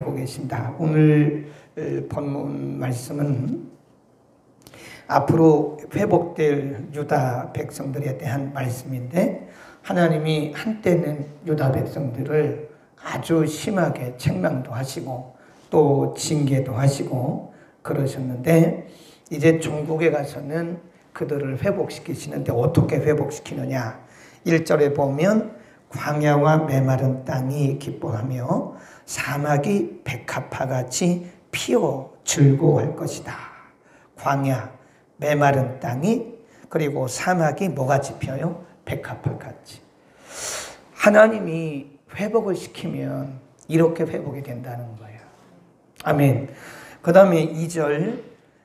하고 계신다. 오늘 본문 말씀은 앞으로 회복될 유다 백성들에 대한 말씀인데, 하나님이 한때는 유다 백성들을 아주 심하게 책망도 하시고 또 징계도 하시고 그러셨는데, 이제 종국에 가서는 그들을 회복시키시는데 어떻게 회복시키느냐. 1절에 보면 광야와 메마른 땅이 기뻐하며 사막이 백합화같이 피어 즐거워할 것이다. 광야, 메마른 땅이, 그리고 사막이 뭐같이 피어요? 백합화같이. 하나님이 회복을 시키면 이렇게 회복이 된다는 거예요. 아멘. 그 다음에 2절,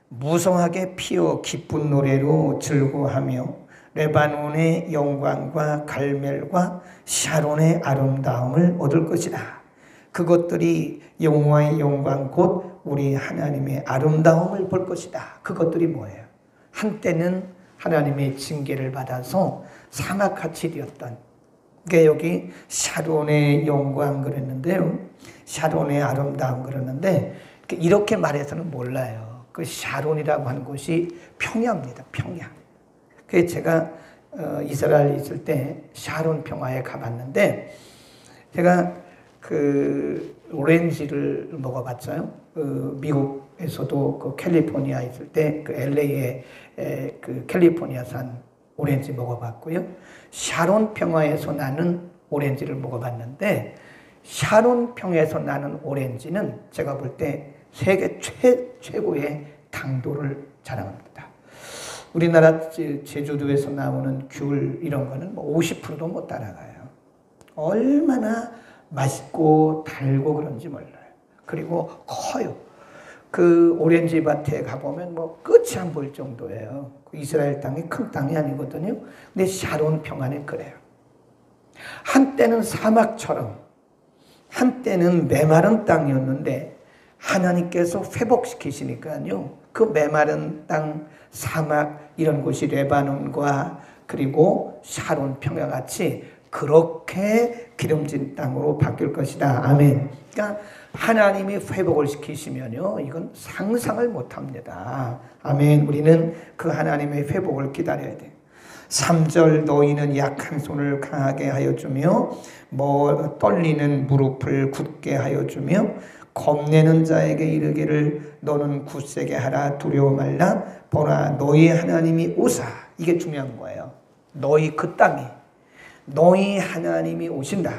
무성하게 피어 기쁜 노래로 즐거워하며 레바논의 영광과 갈멜과 샤론의 아름다움을 얻을 것이다. 그것들이 여호와의 영광 곧 우리 하나님의 아름다움을 볼 것이다. 그것들이 뭐예요? 한때는 하나님의 징계를 받아서 사막같이 되었던, 그게 여기 샤론의 영광 그랬는데요, 샤론의 아름다움 그랬는데, 이렇게 말해서는 몰라요. 그 샤론이라고 하는 곳이 평야입니다. 평야. 그래서 제가 이스라엘에 있을 때 샤론 평야에 가봤는데, 제가 그 오렌지를 먹어봤어요. 미국에서도 그 캘리포니아 있을 때 그 LA에 그 캘리포니아산 오렌지 먹어봤고요. 샤론 평야에서 나는 오렌지를 먹어봤는데, 샤론 평야에서 나는 오렌지는 제가 볼 때 세계 최고의 당도를 자랑합니다. 우리나라 제주도에서 나오는 귤 이런 거는 뭐 50%도 못 따라가요. 얼마나 맛있고 달고 그런지 몰라요. 그리고 커요. 그 오렌지 밭에 가보면 뭐 끝이 안 보일 정도예요. 이스라엘 땅이 큰 땅이 아니거든요. 근데 샤론 평안에 그래요. 한때는 사막처럼, 한때는 메마른 땅이었는데 하나님께서 회복시키시니까요, 그 메마른 땅, 사막 이런 곳이 레바논과 그리고 샤론 평야같이 그렇게 기름진 땅으로 바뀔 것이다. 아멘. 그러니까 하나님이 회복을 시키시면요, 이건 상상을 못합니다. 아멘. 우리는 그 하나님의 회복을 기다려야 돼요. 3절, 너희는 약한 손을 강하게 하여 주며 떨리는 무릎을 굳게 하여 주며 겁내는 자에게 이르기를 너는 굳세게 하라, 두려워 말라. 보라, 너희 하나님이 오사. 이게 중요한 거예요. 너희 그 땅에 너희 하나님이 오신다.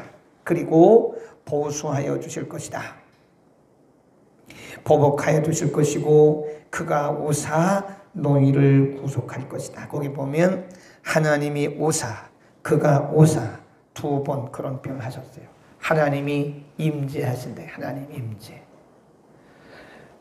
그리고 보수하여 주실 것이다. 보복하여 주실 것이고 그가 오사 너희를 구속할 것이다. 거기 보면 하나님이 오사, 그가 오사, 두 번 그런 표현을 하셨어요. 하나님이 임재하신대. 하나님 임재.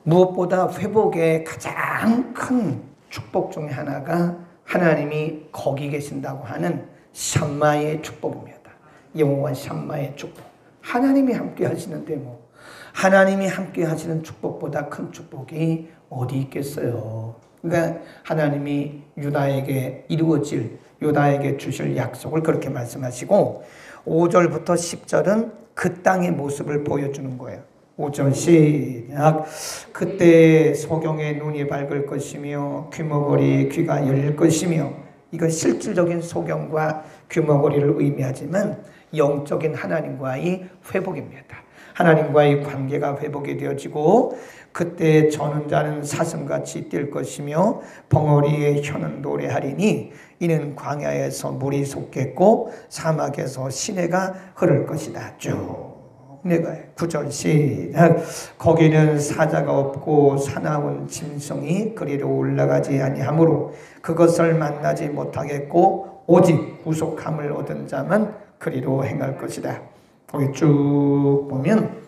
무엇보다 회복의 가장 큰 축복 중에 하나가 하나님이 거기 계신다고 하는 샴마의 축복입니다. 영원한 샴마의 축복. 하나님이 함께 하시는데 뭐 하나님이 함께 하시는 축복보다 큰 축복이 어디 있겠어요. 그러니까 하나님이 유다에게 이루어질, 유다에게 주실 약속을 그렇게 말씀하시고, 5절부터 10절은 그 땅의 모습을 보여주는 거예요. 5절 시작. 그때 소경의 눈이 밝을 것이며 귀머거리의 귀가 열릴 것이며, 이건 실질적인 소경과 귀머거리를 의미하지만 영적인 하나님과의 회복입니다. 하나님과의 관계가 회복이 되어지고, 그때 저는 자는 사슴같이 뛸 것이며 벙어리의 혀는 노래하리니 이는 광야에서 물이 솟겠고 사막에서 시내가 흐를 것이다. 쭉 내가 9절 시작. 거기는 사자가 없고 사나운 짐승이 그리로 올라가지 아니하므로 그것을 만나지 못하겠고 오직 구속함을 얻은 자만 그리로 행할 것이다. 거기 쭉 보면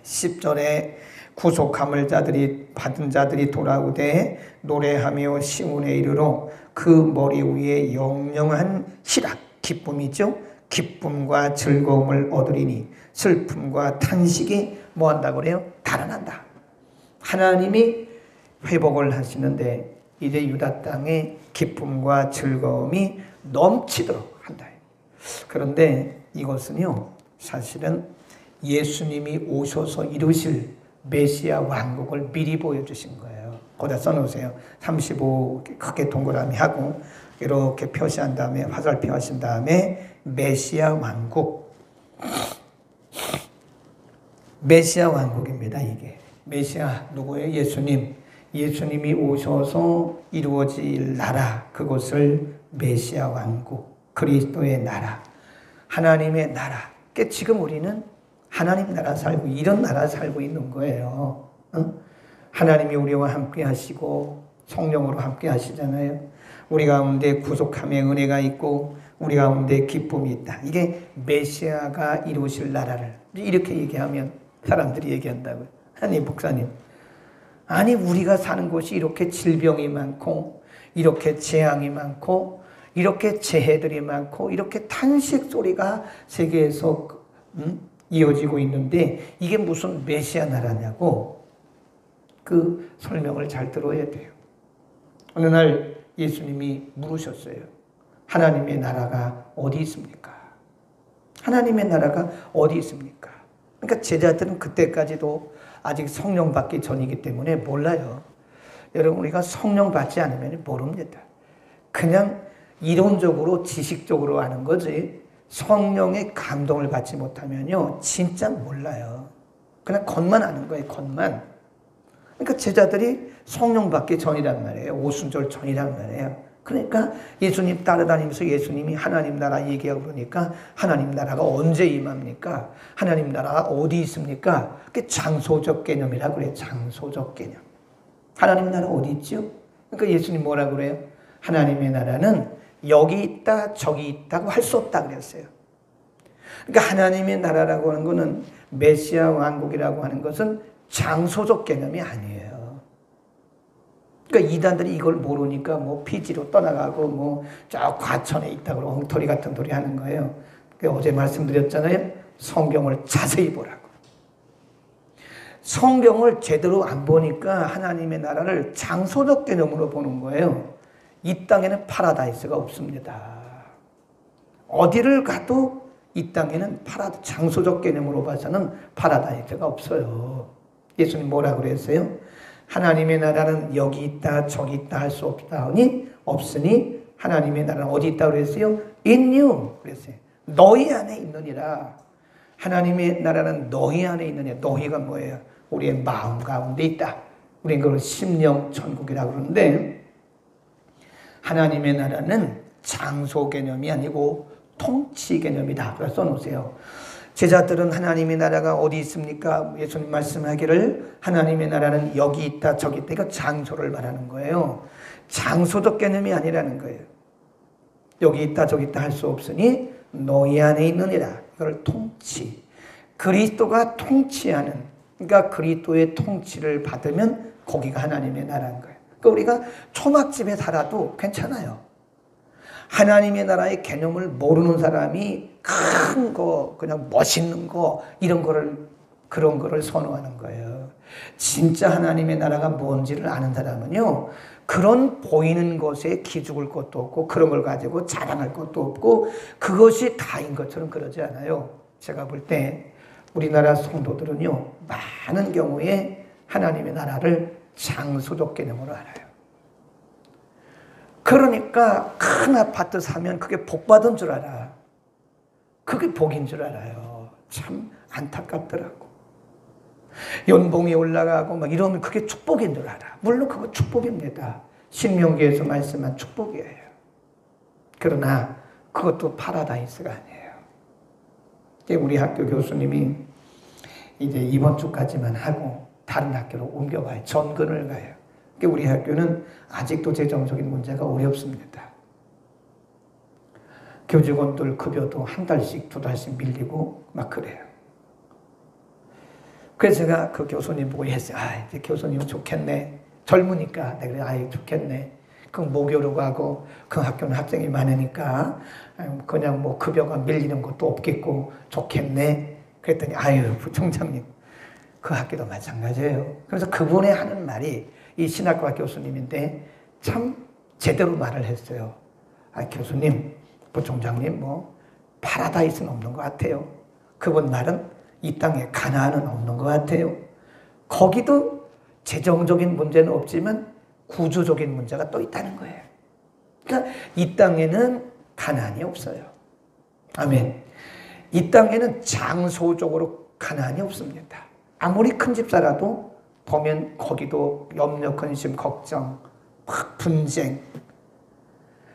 10절에 구속함을 받은 자들이 돌아오되 노래하며 시온에 이르러 그 머리 위에 영영한 희락, 기쁨이죠. 기쁨과 즐거움을 얻으리니 슬픔과 탄식이 뭐한다고 그래요? 달아난다. 하나님이 회복을 하시는데 이제 유다 땅에 기쁨과 즐거움이 넘치도록 한다. 그런데 이것은요, 사실은 예수님이 오셔서 이루실 메시아 왕국을 미리 보여주신 거예요. 거기다 써놓으세요. 35 크게 동그라미 하고 이렇게 표시한 다음에 화살표 하신 다음에 메시아 왕국. 메시아 왕국입니다. 이게 메시아 누구예요? 예수님. 예수님이 오셔서 이루어질 나라, 그것을 메시아 왕국, 그리스도의 나라, 하나님의 나라. 그러니까 지금 우리는 하나님 나라 살고 이런 나라 살고 있는 거예요. 하나님이 우리와 함께 하시고 성령으로 함께 하시잖아요. 우리 가운데 구속함의 은혜가 있고 우리 가운데 기쁨이 있다. 이게 메시아가 이루실 나라를 이렇게 얘기하면 사람들이 얘기한다고요. 아니 목사님, 아니 우리가 사는 곳이 이렇게 질병이 많고 이렇게 재앙이 많고 이렇게 재해들이 많고 이렇게 탄식 소리가 세계에서 이어지고 있는데 이게 무슨 메시아 나라냐고. 그 설명을 잘 들어야 돼요. 어느 날 예수님이 물으셨어요. 하나님의 나라가 어디 있습니까? 하나님의 나라가 어디 있습니까? 그러니까 제자들은 그때까지도 아직 성령 받기 전이기 때문에 몰라요. 여러분, 우리가 성령 받지 않으면 모릅니다. 그냥 이론적으로 지식적으로 아는 거지 성령의 감동을 받지 못하면요 진짜 몰라요. 그냥 겉만 아는 거예요. 겉만. 그러니까 제자들이 성령 받기 전이란 말이에요. 오순절 전이란 말이에요. 그러니까 예수님 따라다니면서 예수님이 하나님 나라 얘기하고 그러니까 하나님 나라가 언제 임합니까? 하나님 나라가 어디 있습니까? 그게 장소적 개념이라고 그래요. 장소적 개념. 하나님 나라 어디 있죠? 그러니까 예수님 뭐라 그래요? 하나님의 나라는 여기 있다 저기 있다고 할 수 없다 그랬어요. 그러니까 하나님의 나라라고 하는 것은 메시아 왕국이라고 하는 것은 장소적 개념이 아니에요. 그러니까 이단들이 이걸 모르니까 뭐 피지로 떠나가고 뭐 저 과천에 있다고 엉터리 같은 소리 하는 거예요. 어제 말씀드렸잖아요. 성경을 자세히 보라고. 성경을 제대로 안 보니까 하나님의 나라를 장소적 개념으로 보는 거예요. 이 땅에는 파라다이스가 없습니다. 어디를 가도 이 땅에는 장소적 개념으로 봐서는 파라다이스가 없어요. 예수님 뭐라 그랬어요? 하나님의 나라는 여기 있다 저기 있다 할 수 없으니 하나님의 나라는 어디 있다 그랬어요? In you 그랬어요. 너희 안에 있느니라. 하나님의 나라는 너희 안에 있느니라. 너희가 뭐예요? 우리의 마음 가운데 있다. 우리는 그걸 심령 천국이라고 그러는데 하나님의 나라는 장소 개념이 아니고 통치 개념이다. 그래서 써놓으세요. 제자들은 하나님의 나라가 어디 있습니까? 예수님 말씀하기를 하나님의 나라는 여기 있다 저기 있다. 이거 장소를 말하는 거예요. 장소적 개념이 아니라는 거예요. 여기 있다 저기 있다 할 수 없으니 너희 안에 있느니라. 이걸 통치. 그리스도가 통치하는, 그러니까 그리스도의 통치를 받으면 거기가 하나님의 나라인 거예요. 그러니까 우리가 초막집에 살아도 괜찮아요. 하나님의 나라의 개념을 모르는 사람이 큰 거, 그냥 멋있는 거, 그런 거를 선호하는 거예요. 진짜 하나님의 나라가 뭔지를 아는 사람은요, 그런 보이는 것에 기죽을 것도 없고, 그런 걸 가지고 자랑할 것도 없고, 그것이 다인 것처럼 그러지 않아요. 제가 볼 때, 우리나라 성도들은요, 많은 경우에 하나님의 나라를 장소적 개념으로 알아요. 그러니까 큰 아파트 사면 그게 복 받은 줄 알아. 그게 복인 줄 알아요. 참 안타깝더라고. 연봉이 올라가고 막 이러면 그게 축복인 줄 알아. 물론 그거 축복입니다. 신명기에서 말씀한 축복이에요. 그러나 그것도 파라다이스가 아니에요. 우리 학교 교수님이 이제 이번 주까지만 하고 다른 학교로 옮겨가요. 전근을 가요. 우리 학교는 아직도 재정적인 문제가 어렵습니다. 교직원들 급여도 한 달씩 두 달씩 밀리고 막 그래요. 그래서 제가 그 교수님 보고 했어요. 이제 교수님은 좋겠네. 젊으니까. 내가 좋겠네. 그 모교로 가고 그 학교는 학생이 많으니까 그냥 뭐 급여가 밀리는 것도 없겠고 좋겠네. 그랬더니 부총장님 그 학교도 마찬가지예요. 그래서 그분이 하는 말이 이 신학과 교수님인데 참 제대로 말을 했어요. 교수님, 부총장님 파라다이스는 없는 것 같아요. 그분 말은 이 땅에 가나안은 없는 것 같아요. 거기도 재정적인 문제는 없지만 구조적인 문제가 또 있다는 거예요. 그러니까 이 땅에는 가나안이 없어요. 아멘. 이 땅에는 장소적으로 가나안이 없습니다. 아무리 큰 집사라도 보면 거기도 염려, 근심, 걱정, 막 분쟁,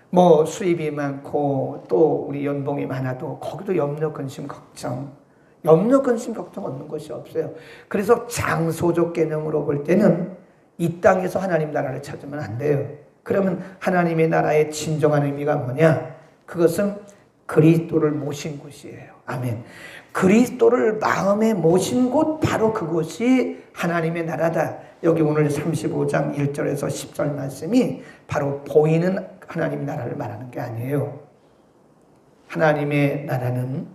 뭐 수입이 많고 또 우리 연봉이 많아도 거기도 염려, 근심, 걱정, 염려, 근심, 걱정 없는 것이 없어요. 그래서 장소적 개념으로 볼 때는 이 땅에서 하나님 나라를 찾으면 안 돼요. 그러면 하나님의 나라의 진정한 의미가 뭐냐? 그것은 그리스도를 모신 곳이에요. 아멘. 그리스도를 마음에 모신 곳, 바로 그곳이 하나님의 나라다. 여기 오늘 35장 1절에서 10절 말씀이 바로 보이는 하나님 나라를 말하는 게 아니에요. 하나님의 나라는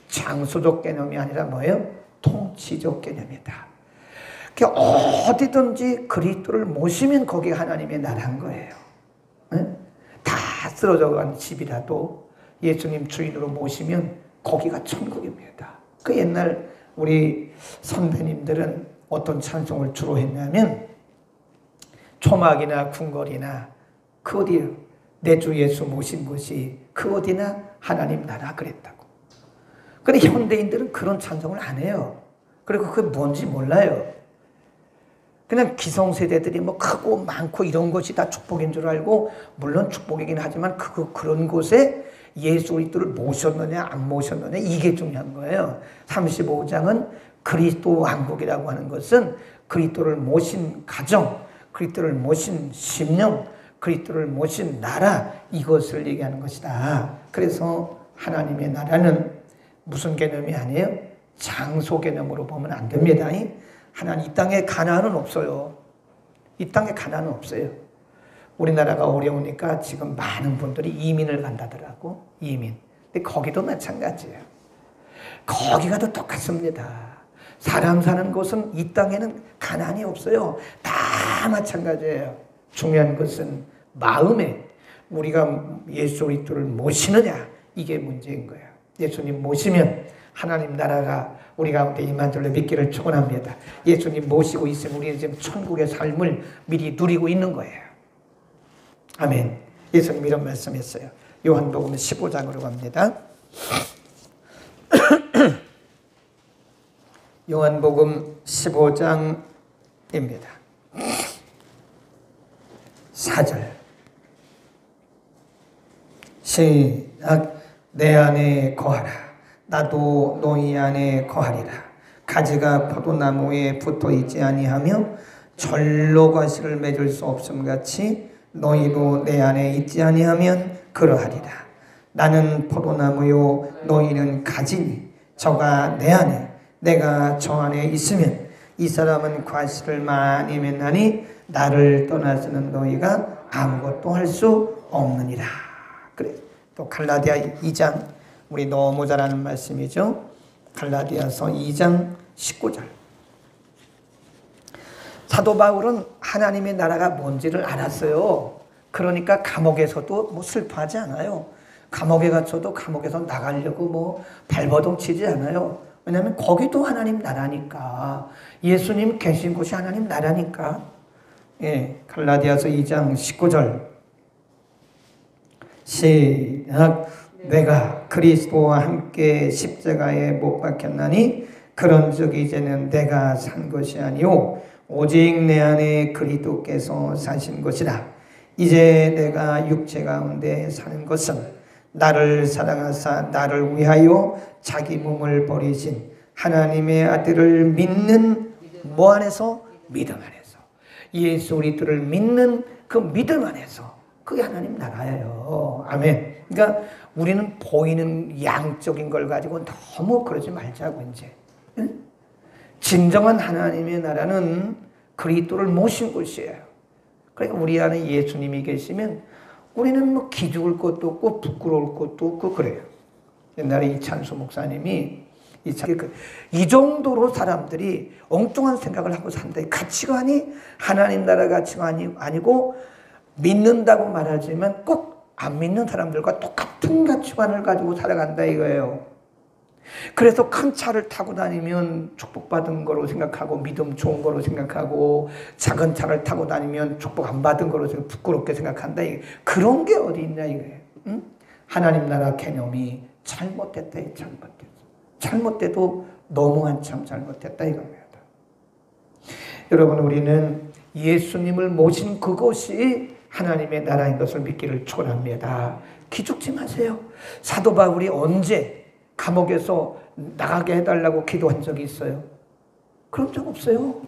장소적 개념이 아니라 뭐예요? 통치적 개념이다. 그러니까 어디든지 그리스도를 모시면 거기 하나님의 나라인 거예요. 네? 다 쓰러져간 집이라도 예수님 주인으로 모시면 거기가 천국입니다. 그 옛날 우리 선배님들은 어떤 찬송을 주로 했냐면 초막이나 궁궐이나 그 어디요? 내 주 예수 모신 곳이 그 어디나 하나님 나라 그랬다고. 그런데 현대인들은 그런 찬송을 안 해요. 그리고 그게 뭔지 몰라요. 그냥 기성세대들이 뭐 크고 많고 이런 것이 다 축복인 줄 알고, 물론 축복이긴 하지만 그런 곳에 예수 그리스도를 모셨느냐 안 모셨느냐 이게 중요한 거예요. 35장은 그리스도 왕국이라고 하는 것은 그리스도를 모신 가정, 그리스도를 모신 심령, 그리스도를 모신 나라, 이것을 얘기하는 것이다. 그래서 하나님의 나라는 무슨 개념이 아니에요? 장소 개념으로 보면 안 됩니다. 하나님 이 땅에 가나안은 없어요. 이 땅에 가나안은 없어요. 우리나라가 어려우니까 지금 많은 분들이 이민을 간다더라고. 이민. 근데 거기도 마찬가지예요. 거기 가도 똑같습니다. 사람 사는 곳은 이 땅에는 가나안이 없어요. 다 마찬가지예요. 중요한 것은 마음에 우리가 예수 그리스도를 모시느냐, 이게 문제인 거예요. 예수님 모시면 하나님 나라가 우리 가운데 임한 줄로 믿기를 축원합니다. 예수님 모시고 있으면 우리는 지금 천국의 삶을 미리 누리고 있는 거예요. 아멘. 예수님 이런 말씀했어요. 요한복음 15장으로 갑니다. 요한복음 15장입니다. 4절 시작. 내 안에 거하라. 나도 너희 안에 거하리라. 가지가 포도나무에 붙어 있지 아니하며 절로 과실을 맺을 수 없음 같이 너희도 내 안에 있지 아니하면 그러하리라. 나는 포도나무요 너희는 가지니 저가 내 안에 내가 저 안에 있으면 이 사람은 과실을 많이 맺나니 나를 떠나서는 너희가 아무것도 할 수 없느니라. 그래. 또 갈라디아 2장, 우리 너무 잘 아는 말씀이죠. 갈라디아서 2장 19절. 사도 바울은 하나님의 나라가 뭔지를 알았어요. 그러니까 감옥에서도 뭐 슬퍼하지 않아요. 감옥에 갇혀도 감옥에서 나가려고 뭐 발버둥 치지 않아요. 왜냐하면 거기도 하나님 나라니까. 예수님 계신 곳이 하나님 나라니까. 예, 갈라디아서 2장 19절 시작. 내가 그리스도와 함께 십자가에 못 박혔나니 그런즉 이제는 내가 산 것이 아니요 오직 내 안에 그리스도께서 사신 것이라. 이제 내가 육체 가운데 사는 것은 나를 사랑하사 나를 위하여 자기 몸을 버리신 하나님의 아들을 믿는 뭐 안에서? 믿음 안에서. 예수 그리스도를 믿는 그 믿음 안에서. 그게 하나님 나라예요. 아멘. 그러니까 우리는 보이는 양적인 걸 가지고 너무 그러지 말자고 이제. 응? 진정한 하나님의 나라는 그리스도를 모신 곳이에요. 그러니까 우리 안에 예수님이 계시면 우리는 뭐 기죽을 것도 없고 부끄러울 것도 없고 그래요. 옛날에 이찬수 목사님이 이 정도로 사람들이 엉뚱한 생각을 하고 산다. 가치관이 하나님 나라 가치관이 아니고 믿는다고 말하지만 꼭 안 믿는 사람들과 똑같은 가치관을 가지고 살아간다 이거예요. 그래서 큰 차를 타고 다니면 축복받은 거로 생각하고 믿음 좋은 거로 생각하고 작은 차를 타고 다니면 축복 안 받은 거로 부끄럽게 생각한다. 그런 게 어디 있냐 이거예요. 응? 하나님 나라 개념이 잘못됐다. 잘못돼도 너무 한참 잘못됐다 이겁니다. 여러분, 우리는 예수님을 모신 그것이 하나님의 나라인 것을 믿기를 축원합니다. 기죽지 마세요. 사도 바울이 언제 감옥에서 나가게 해달라고 기도한 적이 있어요? 그런 적 없어요.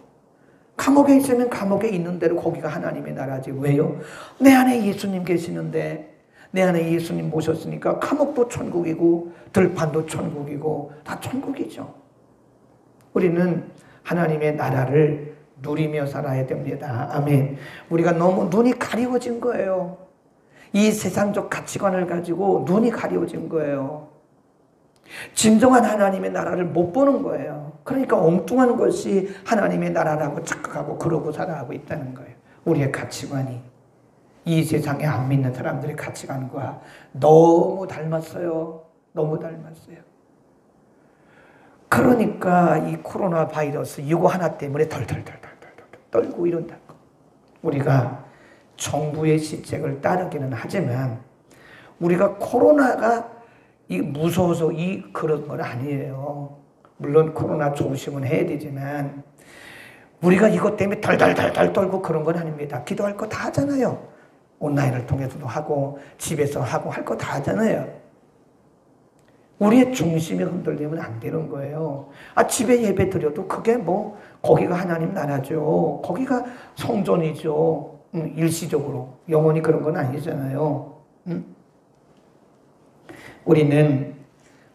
감옥에 있으면 감옥에 있는 대로 거기가 하나님의 나라지. 왜요? 내 안에 예수님 계시는데, 내 안에 예수님 모셨으니까 감옥도 천국이고 들판도 천국이고 다 천국이죠. 우리는 하나님의 나라를 누리며 살아야 됩니다. 아멘. 우리가 너무 눈이 가리워진 거예요. 이 세상적 가치관을 가지고 눈이 가리워진 거예요. 진정한 하나님의 나라를 못 보는 거예요. 그러니까 엉뚱한 것이 하나님의 나라라고 착각하고 그러고 살아가고 있다는 거예요. 우리의 가치관이 이 세상에 안 믿는 사람들의 가치관과 너무 닮았어요. 너무 닮았어요. 그러니까 이 코로나 바이러스 이거 하나 때문에 덜덜 떨고 이런다고. 우리가 정부의 시책을 따르기는 하지만 우리가 코로나가 무서워서 그런 건 아니에요. 물론 코로나 조심은 해야 되지만 우리가 이것 때문에 덜덜 떨고 그런 건 아닙니다. 기도할 거 다 하잖아요. 온라인을 통해서도 하고 집에서 하고 할 거 다 하잖아요. 우리의 중심이 흔들리면 안 되는 거예요. 집에 예배 드려도 그게 거기가 하나님 나라죠. 거기가 성전이죠. 일시적으로. 영원히 그런 건 아니잖아요. 우리는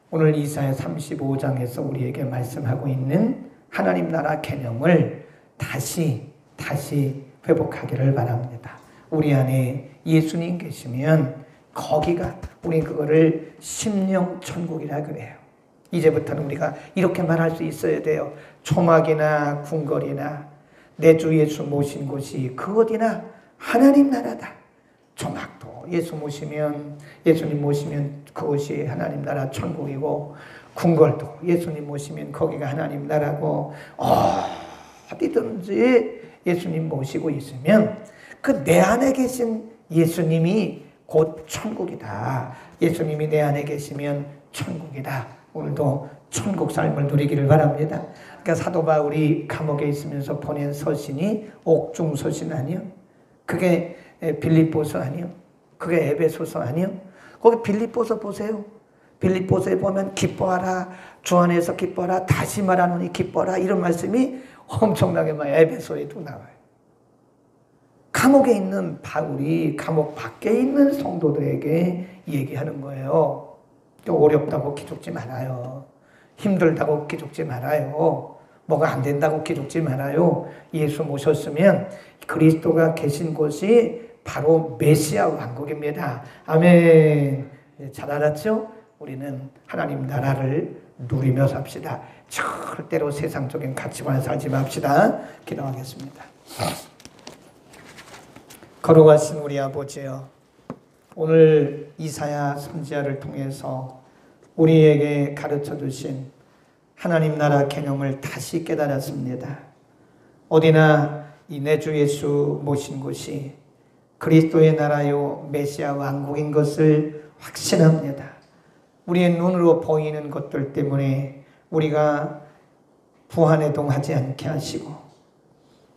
오늘 이사야 35장에서 우리에게 말씀하고 있는 하나님 나라 개념을 다시 회복하기를 바랍니다. 우리 안에 예수님 계시면 거기가 우리 그거를 심령 천국이라 그래요. 이제부터는 우리가 이렇게 말할 수 있어야 돼요. 초막이나 궁궐이나 내 주 예수 모신 곳이 그 어디나 하나님 나라다. 초막도 예수님 모시면 그곳이 하나님 나라 천국이고, 궁궐도 예수님 모시면 거기가 하나님 나라고, 어디든지 예수님 모시고 있으면 그 내 안에 계신 예수님이 곧 천국이다. 예수님이 내 안에 계시면 천국이다. 오늘도 천국 삶을 누리기를 바랍니다. 그러니까 사도 바울이 감옥에 있으면서 보낸 서신이 옥중서신 아니요? 그게 빌립보서 아니요? 그게 에베소서 아니요? 거기 빌립보서 보세요. 빌립보서에 보면 기뻐하라, 주 안에서 기뻐하라, 다시 말하노니 기뻐하라, 이런 말씀이 엄청나게 많아요. 에베소에도 나와요. 감옥에 있는 바울이 감옥 밖에 있는 성도들에게 얘기하는 거예요. 어렵다고 기죽지 말아요. 힘들다고 기죽지 말아요. 뭐가 안 된다고 기죽지 말아요. 예수 모셨으면 그리스도가 계신 곳이 바로 메시아 왕국입니다. 아멘. 잘 알았죠? 우리는 하나님 나라를 누리며 삽시다. 절대로 세상적인 가치관에 살지 맙시다. 기도하겠습니다. 거룩하신 우리 아버지여, 오늘 이사야 선지자를 통해서 우리에게 가르쳐 주신 하나님 나라 개념을 다시 깨달았습니다. 어디나 이 내 주 예수 모신 곳이 그리스도의 나라요 메시아 왕국인 것을 확신합니다. 우리의 눈으로 보이는 것들 때문에 우리가 부안해동하지 않게 하시고,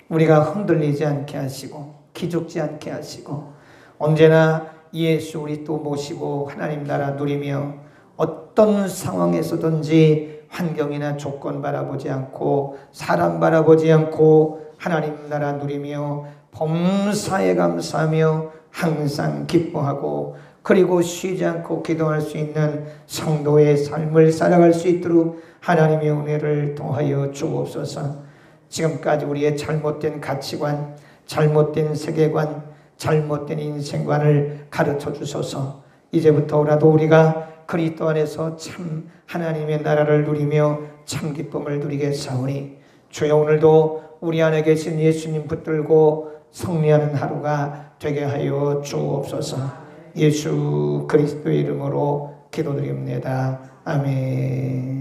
우리가 흔들리지 않게 하시고, 기죽지 않게 하시고, 언제나 예수 그리스도 모시고 하나님 나라 누리며 어떤 상황에서든지 환경이나 조건 바라보지 않고 사람 바라보지 않고 하나님 나라 누리며 범사에 감사하며 항상 기뻐하고, 그리고 쉬지 않고 기도할 수 있는 성도의 삶을 살아갈 수 있도록 하나님의 은혜를 더하여 주옵소서. 지금까지 우리의 잘못된 가치관, 잘못된 세계관, 잘못된 인생관을 가르쳐 주셔서 이제부터라도 우리가 그리스도 안에서 참 하나님의 나라를 누리며 참 기쁨을 누리겠사오니, 주여 오늘도 우리 안에 계신 예수님 붙들고 승리하는 하루가 되게 하여 주옵소서. 예수 그리스도의 이름으로 기도드립니다. 아멘.